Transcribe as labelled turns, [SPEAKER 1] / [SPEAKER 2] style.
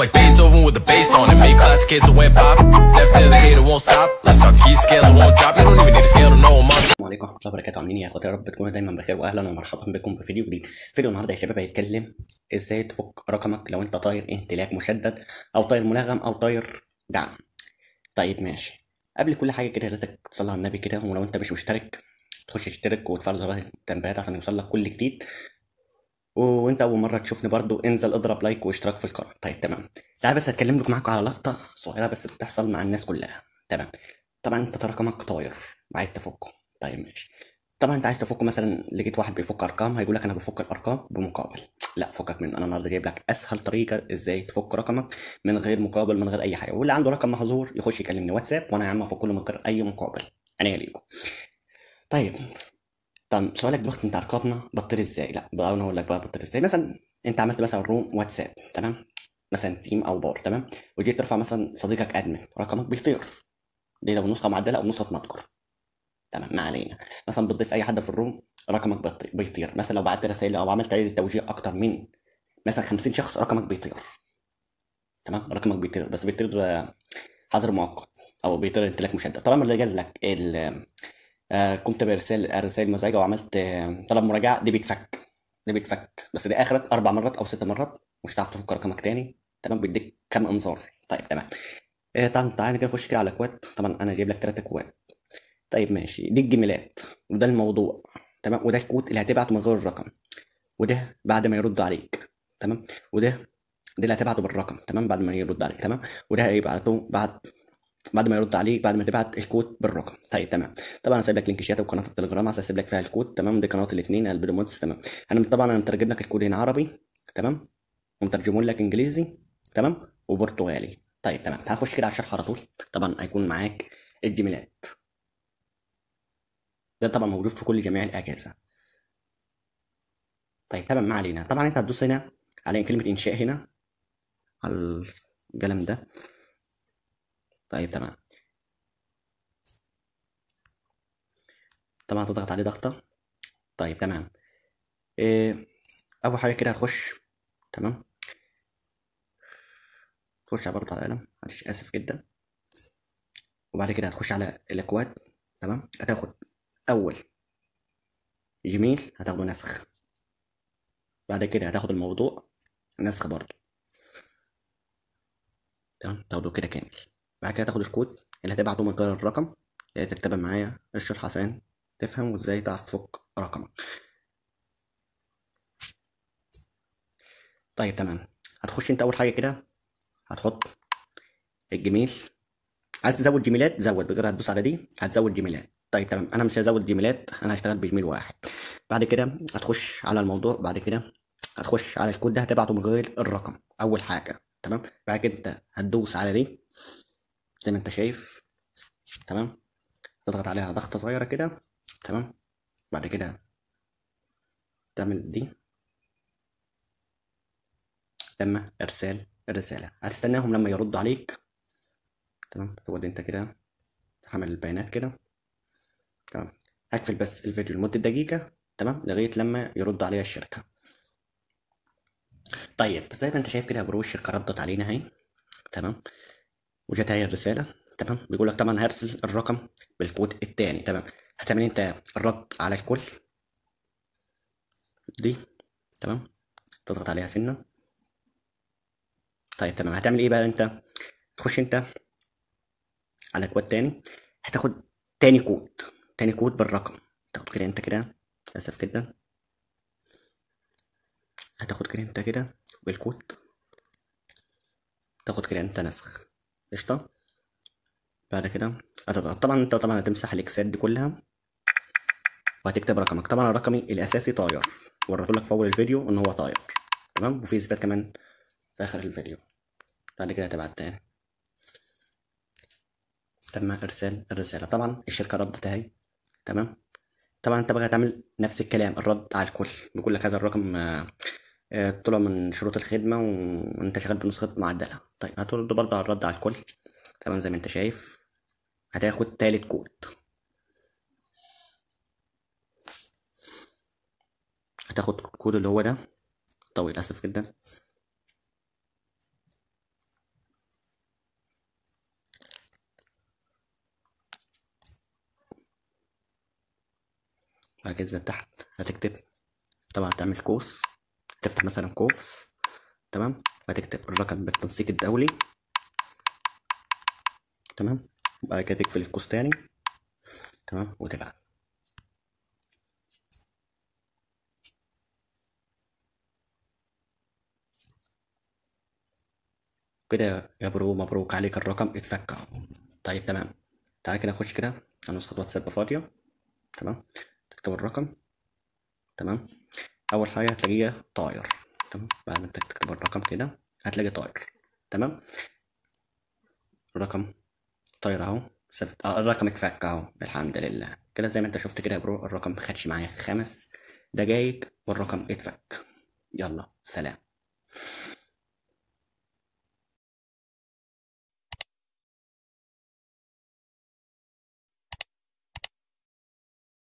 [SPEAKER 1] like Beethoven with the bass on it. Make classic hits that went pop. Deaf to the hater won't stop. Let's talk key scales that won't drop. You don't even need a scale to know them.
[SPEAKER 2] السلام عليكم ورحمة الله وبركاته. عاملين ايه يا اخواتي؟ يا رب تكونوا دايما بخير، واهلا ومرحبا بكم بفيديو جديد. فيديو النهارده يا شباب هيتكلم ازاي تفك رقمك لو انت طاير اهتلاك مشدد او طاير ملغم او طاير دعم. طيب ماشي، قبل كل حاجه كده يا ريتك تصلي على النبي كده، ولو انت مش مشترك تخش تشترك وتفعل زر التنبيهات عشان يوصلك كل جديد. وانت اول مره تشوفني برضو انزل اضرب لايك واشتراك في القناه. طيب تمام، تعال بس هتكلم لكم معاكم على لقطه صغيره بس بتحصل مع الناس كلها. تمام، طبعا انت رقمك طاير وعايز تفكه. طيب ماشي، طبعا انت عايز تفكه، مثلا لقيت واحد بيفك ارقام هيقول لك انا بفك الارقام بمقابل. لا فكك منه، انا النهارده جايب لك اسهل طريقه ازاي تفك رقمك من غير مقابل، من غير اي حاجه. واللي عنده رقم محظور يخش يكلمني واتساب وانا يا عم افك له من غير اي مقابل. انا ليكم. طيب سؤالك دلوقتي، انت ارقامنا بطل ازاي؟ لا بقى انا اقول لك بقى بطل ازاي. مثلا انت عملت مثلا روم واتساب، تمام، مثلا تيم او بار، تمام، وجيت ترفع مثلا صديقك ادمن، رقمك بيطير. دي لو نسخه معدله او نسخه متجر، تمام، ما علينا. مثلا بتضيف اي حد في الروم رقمك بيطير. مثلا لو بعت رسائل او عملت عدد توجيه اكتر من مثلا 50 شخص رقمك بيطير. تمام، رقمك بيطير، بس بيطير حظر مؤقت او بيطير امتلاك مشدد. طالما اللي جال لك قمت برسال رسائل مزعجه وعملت طلب مراجعه، دي بيتفك. دي بيتفك، بس دي اخرك 4 مرات او 6 مرات، مش هتعرف تفك رقمك تاني. تمام، بيديك كام انذار. طيب تمام، طبعا تعالى كده نخش كده على كواد. طبعا انا جايب لك 3 كواد. طيب ماشي، دي الجميلات وده الموضوع، تمام، وده الكود اللي هتبعته من غير الرقم، وده بعد ما يرد عليك، تمام، وده اللي هتبعته بالرقم، تمام، بعد ما يرد عليك، تمام، وده هيبعته بعد ما يرد عليك بعد ما تبعت الكود بالرقم. طيب تمام، طبعا انا سايب لك لينك شات وقناه التليجرام عشان اسيب لك فيها الكود، تمام، دي قناه الاثنين البيدو مودز، تمام. انا مترجم لك الكود هنا عربي، تمام، ومترجمه لك انجليزي، تمام، وبرتغالي. طيب تمام، تعال نخش كده على الشرح على طول. طبعا هيكون معاك الجيميلات، ده طبعا موجود في كل جميع الاجهزه. طيب تمام، ما علينا. طبعا انت هتدوس هنا على كلمه انشاء هنا على القلم ده. طيب تمام، طبعا هتضغط عليه ضغطه. طيب تمام، إيه، اول حاجه كده هتخش، تمام، تخش على برضه على القلم، معلش اسف جدا. وبعد كده هتخش على الاكواد، تمام، هتاخد اول جيميل هتاخده نسخ. بعد كده هتاخد الموضوع نسخ برضه، تمام، تاخده كده كامل. بعد كده تاخد الكود اللي هتبعته من غير الرقم، اللي تكتبها معايا الشرح عشان تفهم وازاي تعرف تفك رقمك. طيب تمام، هتخش انت اول حاجه كده هتحط الجيميل. عايز تزود جيميلات زود، غير هتدوس على دي هتزود جيميلات. طيب تمام، انا مش هزود جيميلات، انا هشتغل بجيميل واحد. بعد كده هتخش على الموضوع، بعد كده هتخش على الكود ده هتبعته من غير الرقم اول حاجه، تمام. بعد كده انت هتدوس على دي زي ما انت شايف، تمام، تضغط عليها ضغطه صغيره كده، تمام. بعد كده تعمل دي، تم ارسال الرساله. هتستناهم لما يردوا عليك، تمام. تقعد انت كده تحمل البيانات كده، تمام. هقفل بس الفيديو لمده دقيقه، تمام، لغايه لما يرد عليا الشركه. طيب زي ما انت شايف كده بروش الشركه ردت علينا اهي، تمام، وجت هي الرساله، تمام، بيقول لك طبعا هرسل الرقم بالكود التاني، تمام. هتعمل انت الرد على الكل دي، تمام، تضغط عليها سنه. طيب تمام، هتعمل ايه بقى انت؟ تخش انت على كود تاني، هتاخد تاني كود، تاني كود بالرقم، تاخد كده انت كده، اسف جدا، هتاخد كده انت كده بالكود، تاخد كده انت نسخ، قشطه. بعد كده هتضغط، طبعا انت طبعا هتمسح الاكسات دي كلها وهتكتب رقمك. طبعا رقمي الاساسي طاير، وريته لك في اول الفيديو ان هو طاير، تمام، وفي اثبات كمان في اخر الفيديو. بعد كده هتبعت تاني، تم ارسال الرساله. طبعا الشركه ردت اهي، تمام. طبعا انت بقى هتعمل نفس الكلام، الرد على الكل، بيقول لك هذا الرقم طلع من شروط الخدمه وانت شغال بنسخه معدله. طيب هترد برضه على الرد على الكل، تمام، زي ما انت شايف. هتاخد تالت كود، هتاخد الكود اللي هو ده طويل، اسف جدا. بعد كده تحت هتكتب، طبعا هتعمل قوس، تفتح مثلا قوس، تمام، وهتكتب الرقم بالتنسيق الدولي، تمام، وبعد كده تقفل القوس تاني، تمام، وتبعت. كده يا برو، مبروك عليك، الرقم اتفك اهو. طيب تمام، تعالى كده نخش كده على نسخة واتساب فاضية، تمام، تكتب الرقم، تمام، أول حاجة هتلاقيها طاير، تمام، بعد ما تكتب الرقم كده هتلاقي طاير، تمام، الرقم طاير اهو، الرقم اتفك اهو، الحمد لله. كده زي ما انت شفت كده يا برو، الرقم مخدش معايا 5 دقايق والرقم اتفك. يلا سلام.